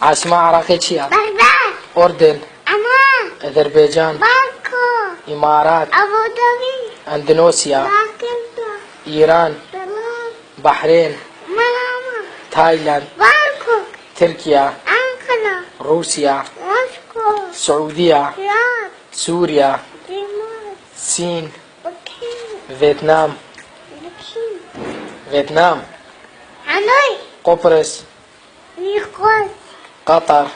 عاصمة عراقي چییە؟ بغداد. أردن. عمان. أذربيجان. باكو. إمارات. أبو ظبي. أندونيسيا. باكستان. إيران. دمام. بحرين. منامة. تايلاند. بانكوك. تركيا. أنقرة. روسيا. موسكو. السعودية. رياض. سوريا. دمشق. الصين. بكين. فيتنام. بكين. فيتنام. هانوي. قبرص. نيقوز. قطر.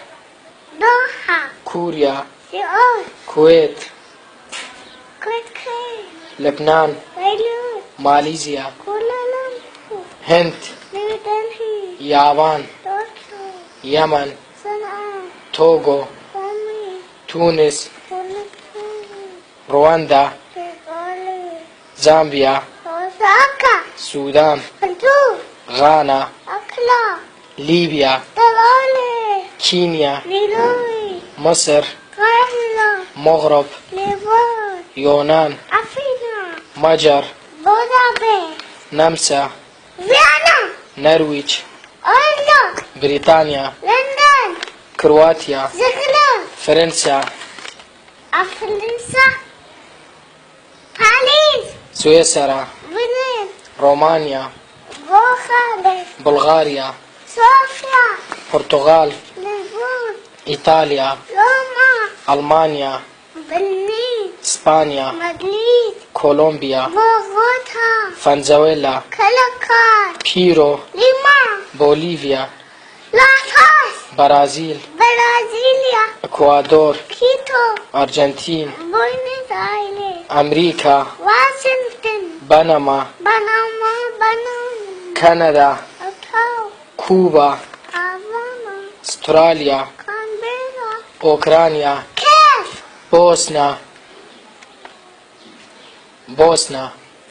دوحة. كوريا. سيول. كويت. كويتكي. لبنان. بيروت. ماليزيا. كوالالمبور. هند. نيودلهي. يابان. طوكيو. يمن. صنعاء. توغو. قومي. تونس. فلسطين. رواندا. كيغالي. زامبيا. أوساكا. السودان. هندوس. غانا. أكلا. ليبيا. طلالي. كينيا. نيروبي. مصر. قاهرة. مغرب. ليبان. يونان. أفينا. مجر. بودابي. نمسا. فيينا. نرويج. أوسلو. بريطانيا. لندن. كرواتيا. زغلول. فرنسا. فرنسا. باريس. سويسرا. فينيس. رومانيا. بوخارست. بلغاريا. صوفيا. البرتغال. لشبونة. إيطاليا. روما. ألمانيا. برلين. إسبانيا. مدريد. كولومبيا. بوغوتا. فنزويلا. كالاكار. بيرو. ليما. بوليفيا. لاس. برازيل. برازيليا. إكوادور. كيتو. أرجنتين. بوينس آيرس. أمريكا. واشنطن. بنما. بنما. كندا. أوتاوا. كوبا. هافانا. استراليا. كانبيرا. أوكرانيا. كيف. بوسنا.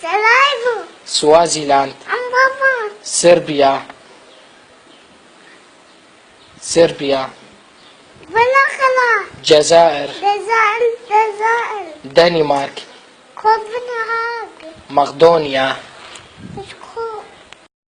سرايفو. سوازيلاند. أمبابان. صربيا. بلاخلا. جزائر. جزائر. دنمارك. كوبنهاغن. مقدونيا.